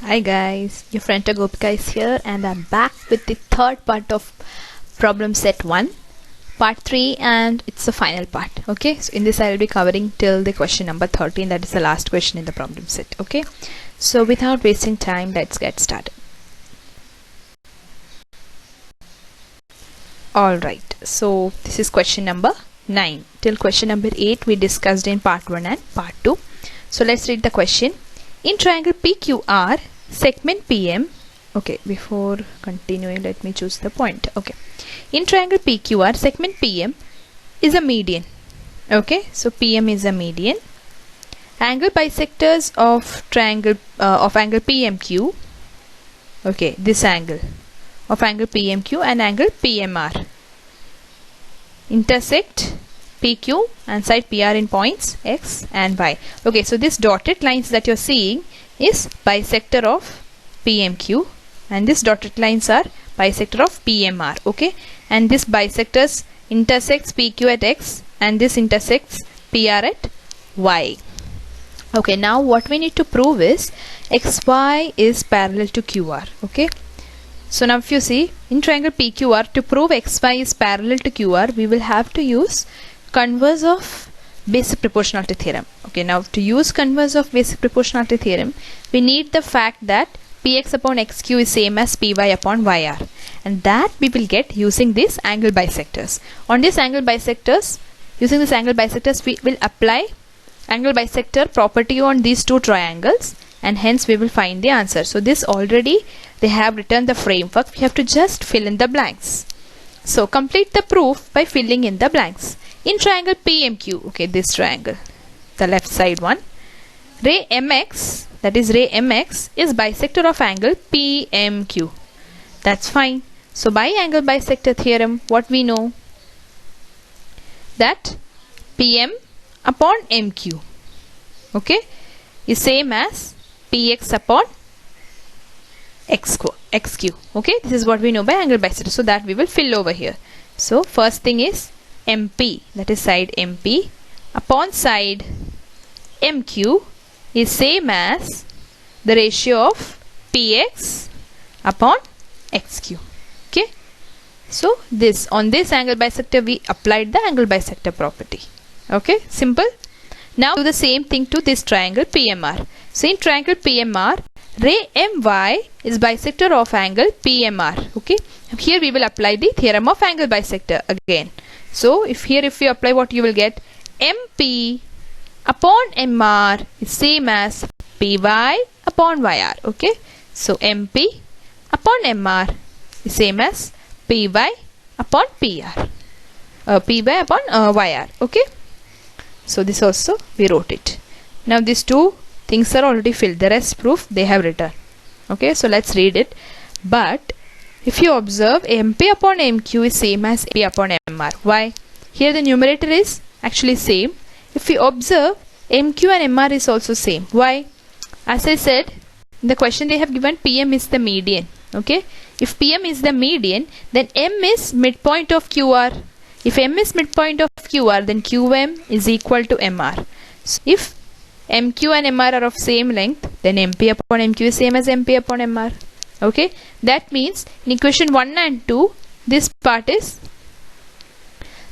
Hi guys, your friend Gopika is here and I'm back with the third part of problem set 1, part 3, and it's the final part. Okay, so in this I will be covering till the question number 13, that is the last question in the problem set. Okay, so without wasting time, let's get started. Alright, so this is question number 9. Till question number 8 we discussed in part 1 and part 2. So let's read the question. In triangle PQR, segment PM, okay, before continuing let me choose the point. Okay, in triangle PQR, segment PM is a median. Okay, so PM is a median. Angle bisectors of triangle of angle PMQ, okay, this angle of angle PMQ and angle PMR intersect PQ and side PR in points X and Y. Okay, so this dotted lines that you're seeing is bisector of PMQ and this dotted lines are bisector of PMR. Okay, and this bisectors intersects PQ at X and this intersects PR at Y. Okay, now what we need to prove is XY is parallel to QR. Okay, so now if you see in triangle PQR, to prove XY is parallel to QR, we will have to use converse of basic proportionality theorem. Okay, now to use converse of basic proportionality theorem, we need the fact that Px upon Xq is same as Py upon Yr, and that we will get using these angle bisectors. On this angle bisectors, using this angle bisectors, we will apply angle bisector property on these two triangles, and hence we will find the answer. So this already they have written the framework, we have to just fill in the blanks. So complete the proof by filling in the blanks. In triangle PMQ, okay, this triangle, the left side one, ray MX, that is ray MX is bisector of angle PMQ. That's fine. So by angle bisector theorem, what we know? That PM upon MQ, okay, is same as PX upon XQ. Okay, this is what we know by angle bisector. So that we will fill over here. So first thing is MP, that is side MP upon side MQ is same as the ratio of PX upon XQ. Okay, so this on this angle bisector we applied the angle bisector property. Okay, simple. Now do the same thing to this triangle PMR. So in triangle PMR, ray MY is bisector of angle PMR. Okay, here we will apply the theorem of angle bisector again. So if you apply, what you will get, MP upon MR is same as PY upon YR. Okay, so MP upon MR is same as PY upon PR, PY upon YR. Okay, so this also we wrote it. Now these two things are already filled, the rest proof they have written. Okay, so let's read it. But if you observe, MP upon MQ is same as P upon MR. Why? Here the numerator is actually same. If you observe, MQ and MR is also same. Why? As I said, in the question they have given PM is the median. Okay, if PM is the median, then M is midpoint of QR. If M is midpoint of QR, then QM is equal to MR. So if MQ and MR are of same length, then MP upon MQ is same as MP upon MR. Okay, that means in equation 1 and 2, this part is,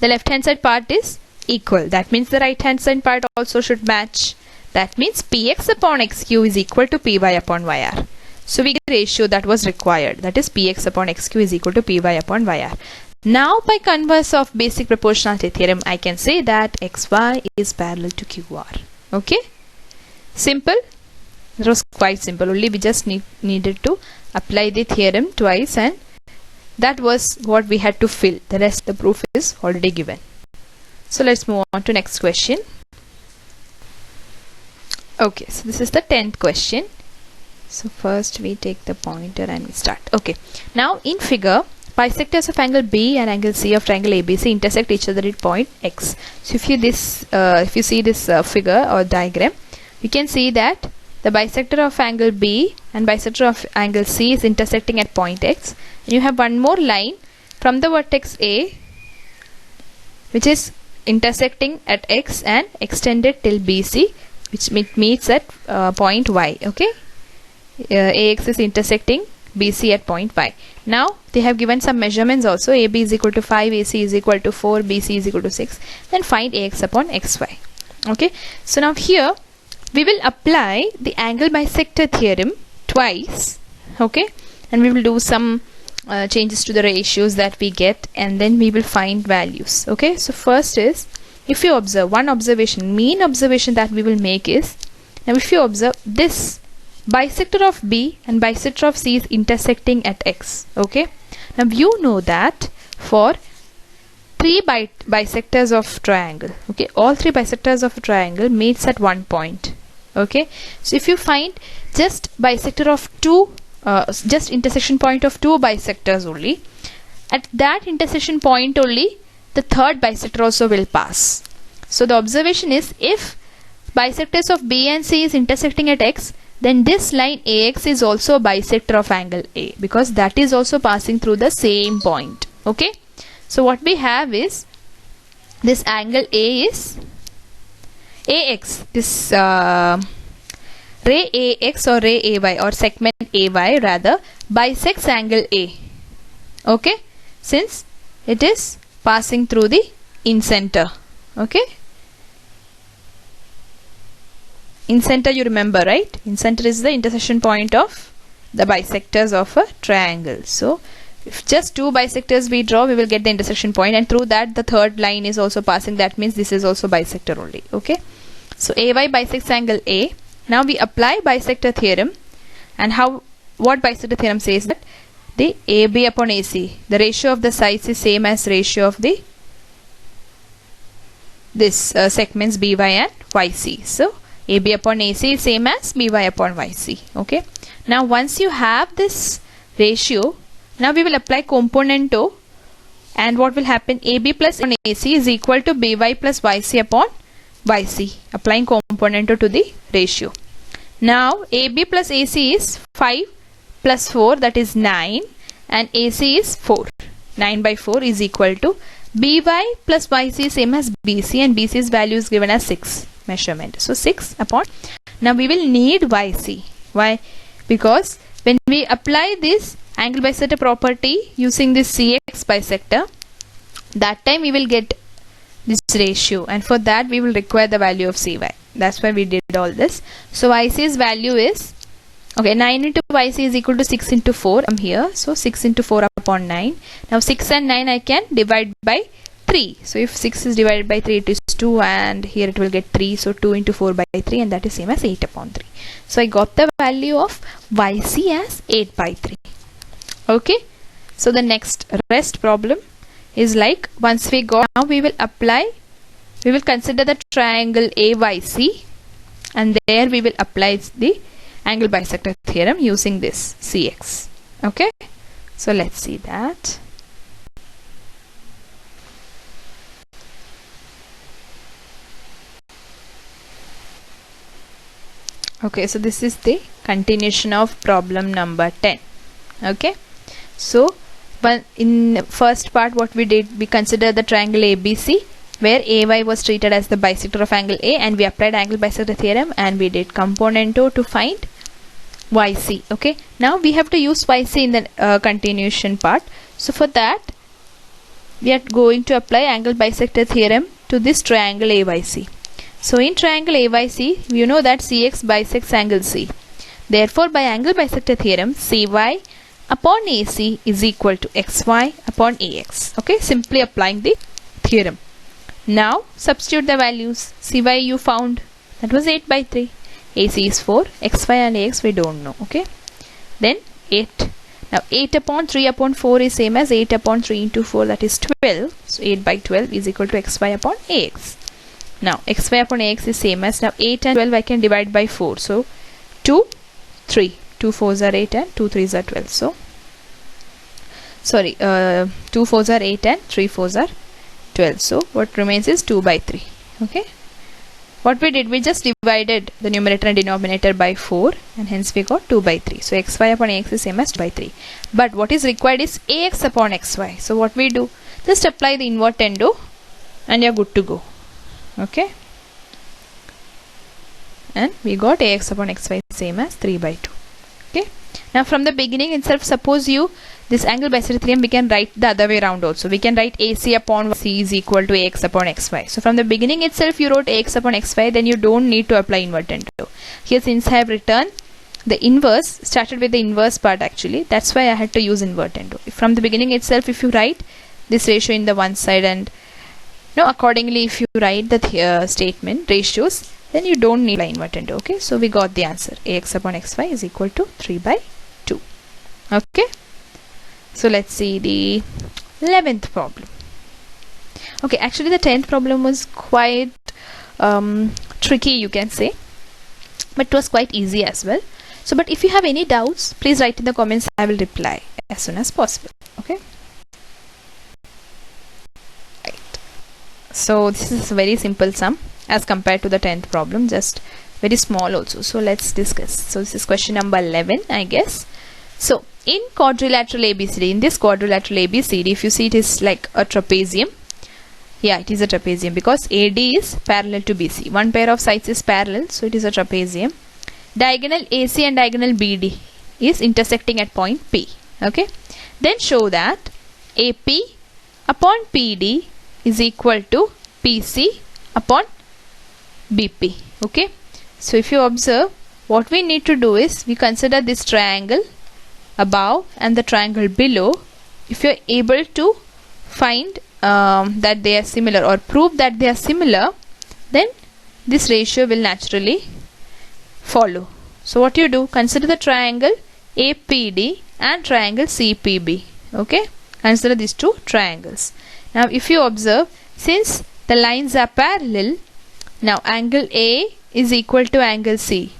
the left hand side part is equal. That means the right hand side part also should match. That means Px upon Xq is equal to Py upon Yr. So we get the ratio that was required, that is Px upon Xq is equal to Py upon Yr. Now by converse of basic proportionality theorem, I can say that XY is parallel to QR. Okay, simple. It was quite simple, only we just needed to apply the theorem twice, and that was what we had to fill. The rest the proof is already given. So let's move on to next question. Okay, so this is the 10th question. So first we take the pointer and we start. Okay, now in figure, bisectors of angle B and angle C of triangle ABC intersect each other at point X. So if you see this figure or diagram, you can see that the bisector of angle B and bisector of angle C is intersecting at point X, and you have one more line from the vertex A which is intersecting at X and extended till BC, which meets at point Y. Okay, AX is intersecting BC at point Y. Now they have given some measurements also. AB is equal to 5, AC is equal to 4, BC is equal to 6. Then find AX upon XY. Okay, so now here we will apply the angle bisector theorem twice. Okay, and we will do some changes to the ratios that we get, and then we will find values. Okay, so first is, if you observe one observation, mean observation that we will make is, now if you observe this bisector of B and bisector of C is intersecting at X. Okay, now you know that for three bisectors of triangle, okay, all three bisectors of a triangle meets at one point. Okay, so if you find just bisector of two, just intersection point of two bisectors only, at that intersection point only the third bisector also will pass. So the observation is, if bisectors of B and C is intersecting at X, then this line AX is also a bisector of angle A, because that is also passing through the same point. Okay, so what we have is, this angle A is AX, this ray AX or ray AY or segment AY rather bisects angle A. Okay, since it is passing through the incenter. Okay, incenter, you remember, right? Incenter is the intersection point of the bisectors of a triangle. So if just two bisectors we draw, we will get the intersection point, and through that the third line is also passing. That means this is also bisector only. Okay, so AY bisects angle A. Now we apply bisector theorem, and what bisector theorem says that the AB upon AC, the ratio of the sides is same as ratio of the segments BY and YC. So AB upon AC is same as BY upon YC. Okay, now once you have this ratio, now we will apply componento, and what will happen, AB plus AC is equal to BY plus YC upon YC, applying componento to the ratio. Now AB plus AC is 5 plus 4, that is 9, and AC is 4. 9 by 4 is equal to BY plus YC same as BC, and BC's value is given as 6 measurement. So 6 upon, now we will need YC. Why? Because when we apply this angle bisector property using this CX bisector, that time we will get this ratio, and for that we will require the value of CY. That's why we did all this. So YC's value is, okay, 9 into YC is equal to 6 into 4 here. So 6 into 4 upon 9. Now 6 and 9 I can divide by 3. So if 6 is divided by 3, it is 2, and here it will get 3. So 2 into 4 by 3, and that is same as 8 upon 3. So I got the value of YC as 8 by 3. Okay, so the next rest problem is like, once we got, now we will apply, we will consider the triangle AYC, and there we will apply the angle bisector theorem using this CX. Okay, so let's see that. Okay, so this is the continuation of problem number 10. Okay, so but in first part what we did, we considered the triangle ABC, where AY was treated as the bisector of angle A, and we applied angle bisector theorem, and we did componento to find YC. Okay, now we have to use YC in the continuation part. So for that we are going to apply angle bisector theorem to this triangle AYC. So in triangle AYC, you know that CX bisects angle C. Therefore by angle bisector theorem, CY upon AC is equal to XY upon AX. Okay, simply applying the theorem. Now substitute the values. CY you found, that was 8 by 3. AC is 4. XY and AX we don't know. Okay, then 8. Now 8 upon 3 upon 4 is same as 8 upon 3 into 4, that is 12. So 8 by 12 is equal to XY upon AX. Now XY upon AX is same as, now 8 and 12 I can divide by 4. So 2, 3. 2 4s are 8 and 2 3s are 12. So sorry, 2 4s are 8 and 3 4s are 12. So what remains is 2 by 3. Okay, what we did, we just divided the numerator and denominator by 4, and hence we got 2 by 3. So XY upon AX is same as 2 by 3. But what is required is AX upon XY. So what we do, just apply the invertendo and you're good to go. Okay, and we got AX upon XY same as 3 by 2. Okay. Now from the beginning itself, suppose you this angle bisected theorem, we can write the other way around also. We can write AC upon C is equal to AX upon XY. So from the beginning itself you wrote AX upon XY, then you don't need to apply inverted. Here since I have written the inverse, started with the inverse part actually, that's why I had to use inverted. From the beginning itself, if you write this ratio in the one side and accordingly if you write the statement ratios, then you don't need inverted. Okay, so we got the answer. AX upon XY is equal to 3/2. Okay, so let's see the 11th problem. Okay, actually the 10th problem was quite tricky, you can say, but it was quite easy as well. So but if you have any doubts, please write in the comments. I will reply as soon as possible. Okay, right. So this is a very simple sum as compared to the 10th problem, just very small also. So let's discuss. So this is question number 11, I guess. So in quadrilateral ABCD, in this quadrilateral ABCD, if you see, it is like a trapezium. Yeah, it is a trapezium because AD is parallel to BC. One pair of sides is parallel, so it is a trapezium. Diagonal AC and diagonal BD is intersecting at point P. Okay, then show that AP upon PD is equal to PC upon BP. Okay, so if you observe, what we need to do is we consider this triangle above and the triangle below. If you are able to find that they are similar or prove that they are similar, then this ratio will naturally follow. So what you do, consider the triangle APD and triangle CPB. Okay, consider these two triangles. Now if you observe, since the lines are parallel, now angle A is equal to angle C.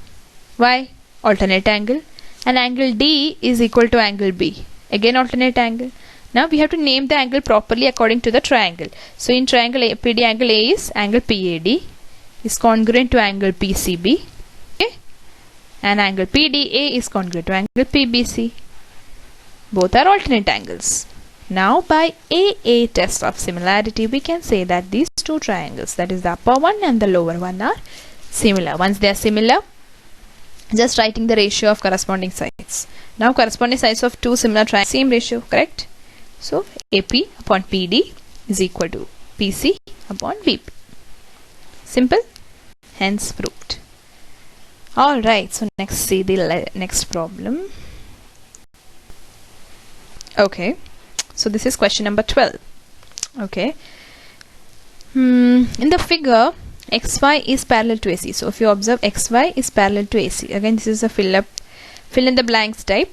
Why? Alternate angle. And angle D is equal to angle B. Again alternate angle. Now we have to name the angle properly according to the triangle. So in triangle APD, angle A is angle PAD is congruent to angle PCB. Okay? And angle PDA is congruent to angle PBC. Both are alternate angles. Now by AA test of similarity, we can say that these two triangles, that is the upper one and the lower one, are similar. Once they are similar, just writing the ratio of corresponding sides. Now corresponding sides of two similar triangles, same ratio, correct? So AP upon PD is equal to PC upon BP. Simple, hence proved. Alright, so next see the next problem. Okay, so this is question number 12. Okay, in the figure XY is parallel to AC. So if you observe, XY is parallel to AC. Again, this is a fill in the blanks type.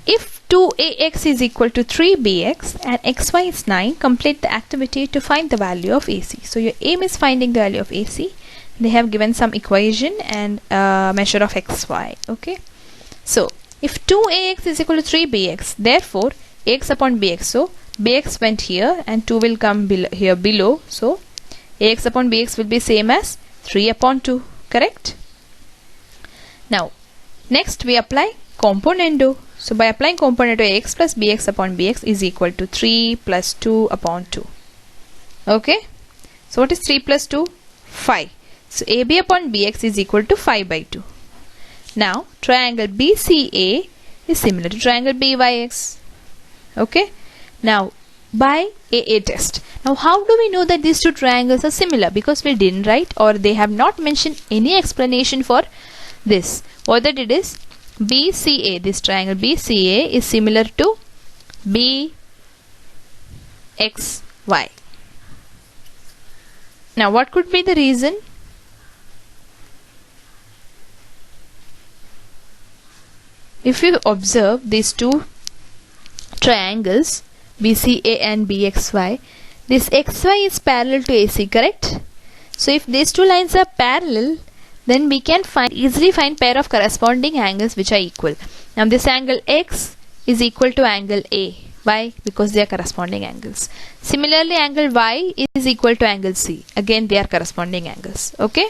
If 2AX is equal to 3BX and XY is 9, complete the activity to find the value of AC. So your aim is finding the value of AC. They have given some equation and measure of XY. Okay, so if 2AX is equal to 3BX, therefore AX upon BX. So BX went here and 2 will come here below. So AX upon BX will be same as 3 upon 2, correct? Now next we apply componendo. So by applying componendo, AX plus BX upon BX is equal to 3 plus 2 upon 2. Okay, so what is 3 plus 2? 5. So AB upon BX is equal to 5/2. Now triangle BCA is similar to triangle BYX. Okay, now by AA test. Now how do we know that these two triangles are similar? Because we didn't write, or they have not mentioned any explanation for this. What that it is, BCA, this triangle BCA is similar to BXY. Now what could be the reason? If you observe these two triangles BCA and BXY, this XY is parallel to AC, correct? So if these two lines are parallel, then we can easily find pair of corresponding angles which are equal. Now this angle X is equal to angle A. Why? Because they are corresponding angles. Similarly, angle Y is equal to angle C. Again, they are corresponding angles. Okay,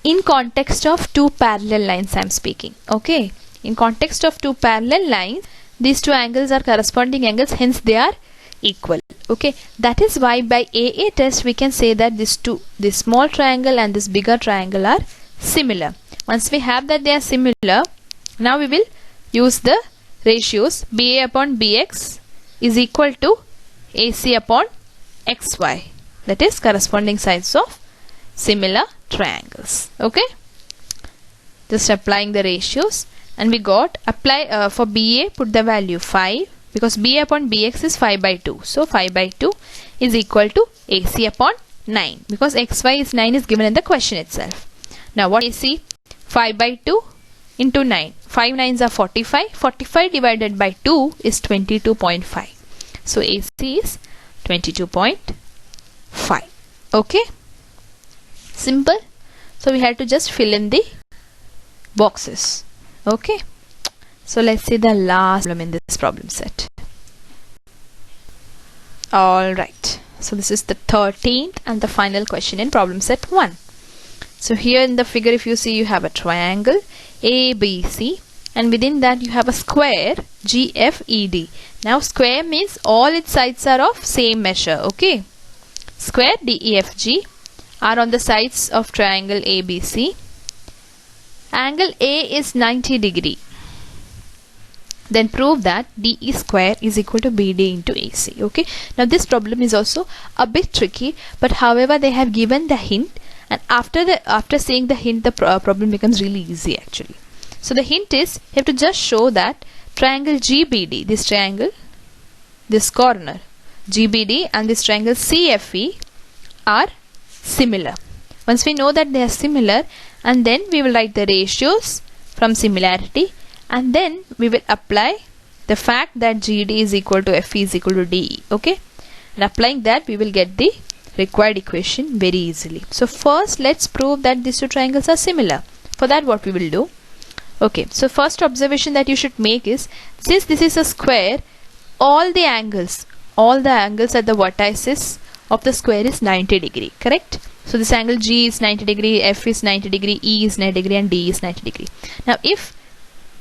in context of two parallel lines I am speaking. Okay, in context of two parallel lines, these two angles are corresponding angles, hence they are equal. Okay, that is why by AA test we can say that this small triangle and this bigger triangle are similar. Once we have that they are similar, now we will use the ratios. BA upon BX is equal to AC upon XY. That is corresponding sides of similar triangles. Okay. Just applying the ratios, and we got apply for BA, put the value 5 because BA upon BX is 5 by 2. So 5 by 2 is equal to AC upon 9 because XY is 9 is given in the question itself. Now what AC? 5 by 2 into 9. 5 9s are 45. 45 divided by 2 is 22.5. So AC is 22.5. Okay. Simple. So we had to just fill in the boxes. Okay. So let's see the last problem in this problem set. Alright. So this is the 13th and the final question in problem set 1. So here in the figure, if you see, you have a triangle ABC, and within that you have a square GFED. Now square means all its sides are of same measure. Okay. Square DEFG are on the sides of triangle ABC. Angle A is 90 degree. Then prove that DE square is equal to BD into AC. Okay. Now this problem is also a bit tricky, but however they have given the hint, and after seeing the hint the problem becomes really easy actually. So the hint is you have to just show that triangle GBD, this triangle, this corner GBD and this triangle CFE are similar. Once we know that they are similar, and then we will write the ratios from similarity, and then we will apply the fact that GD is equal to FE is equal to DE. Okay, and applying that we will get the required equation very easily. So first let's prove that these two triangles are similar. For that what we will do, okay, so first observation that you should make is, since this is a square, all the angles at the vertices of the square is 90 degree, correct? So this angle G is 90 degree, F is 90 degree, E is 90 degree and D is 90 degree. Now if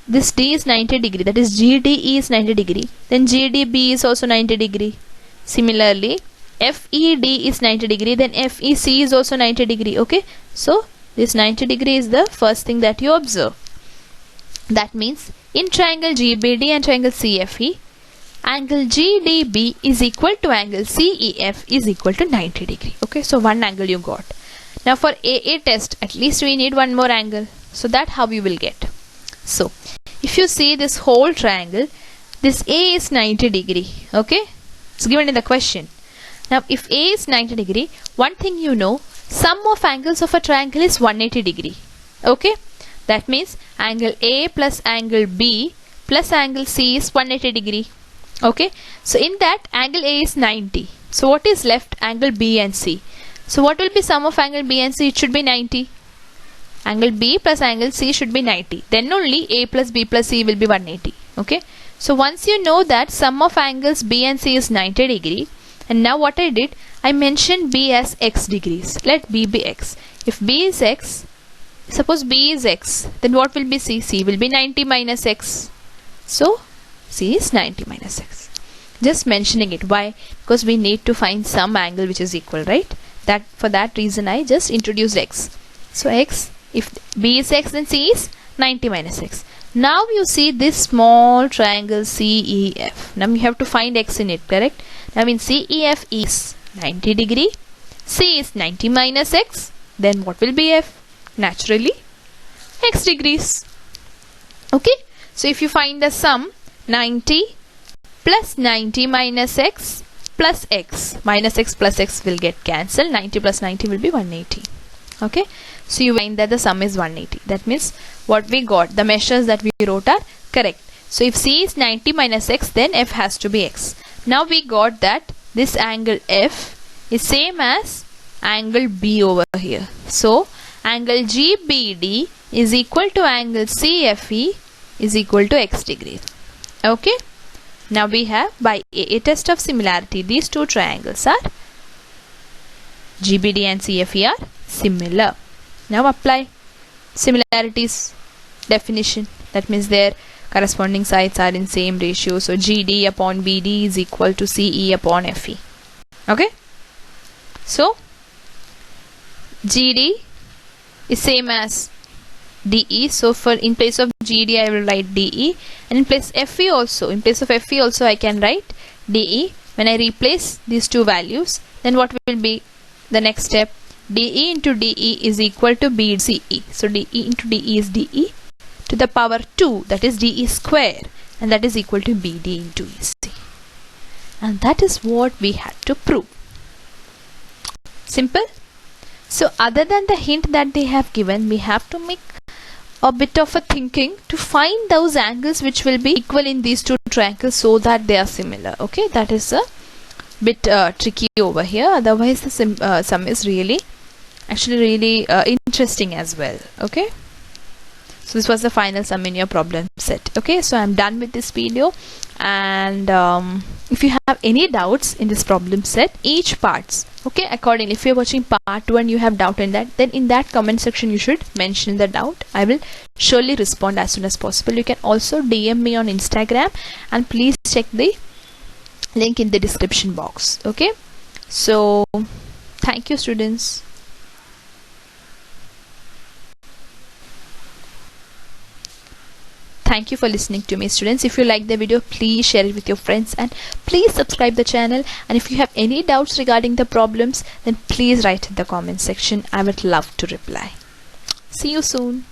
this D is 90 degree, that is GDE is 90 degree, then GDB is also 90 degree. Similarly, FED is 90 degree, then FEC is also 90 degree. Okay, so this 90 degree is the first thing that you observe. That means in triangle GBD and triangle CFE, angle GDB is equal to angle CEF is equal to 90 degree. Okay, so one angle you got. Now for AA test, at least we need one more angle. So that how you will get. So if you see this whole triangle, this A is 90 degree. Okay, it's given in the question. Now if A is 90 degree, one thing you know, sum of angles of a triangle is 180 degree. Okay, that means angle A plus angle B plus angle C is 180 degree. Okay, so in that angle A is 90. So what is left? Angle B and C. So what will be sum of angle B and C? It should be 90. Angle B plus angle C should be 90. Then only A plus B plus C will be 180. Okay, so once you know that sum of angles B and C is 90 degree, and now what I did, I mentioned B as x degrees. Let B be x. If B is x, suppose B is x, then what will be C? C will be 90 minus x. So C is 90 minus x. Just mentioning it. Why? Because we need to find some angle which is equal, right? That for that reason I just introduced x. So x, if B is x, then C is 90 minus x. Now you see this small triangle CEF. Now you have to find x in it, correct? Now in CEF is 90 degree, C is 90 minus x, then what will be F? Naturally x degrees. Okay, so if you find the sum, 90 plus 90 minus x plus x, minus x plus x will get cancelled. 90 plus 90 will be 180. Okay, so you find that the sum is 180. That means what we got, the measures that we wrote are correct. So if C is 90 minus x, then F has to be x. Now we got that this angle F is same as angle B over here. So angle GBD is equal to angle CFE is equal to x degrees. Okay, now we have by a test of similarity, these two triangles are GBD and CFE are similar. Now apply similarities definition. That means their corresponding sides are in same ratio. So GD upon BD is equal to CE upon FE. Okay, so GD is same as DE. So for in place of GD I will write DE, and in place FE also, in place of FE also I can write DE. When I replace these two values, then what will be the next step? DE into DE is equal to BCE. So DE into DE is DE to the power 2, that is DE square, and that is equal to BD into EC. And that is what we had to prove. Simple. So other than the hint that they have given, we have to make a bit of a thinking to find those angles which will be equal in these two triangles so that they are similar. Okay, that is a bit tricky over here. Otherwise the sum is really interesting as well. Okay, so this was the final sum in your problem set. Okay, so I'm done with this video, and if you have any doubts in this problem set, each parts, okay, accordingly, if you're watching part 1 you have doubt in that, then in that comment section you should mention the doubt. I will surely respond as soon as possible. You can also DM me on Instagram, and please check the link in the description box. Okay, so thank you students. Thank you for listening to me, students. If you like the video, please share it with your friends, and please subscribe the channel. And if you have any doubts regarding the problems, then please write in the comment section. I would love to reply. See you soon.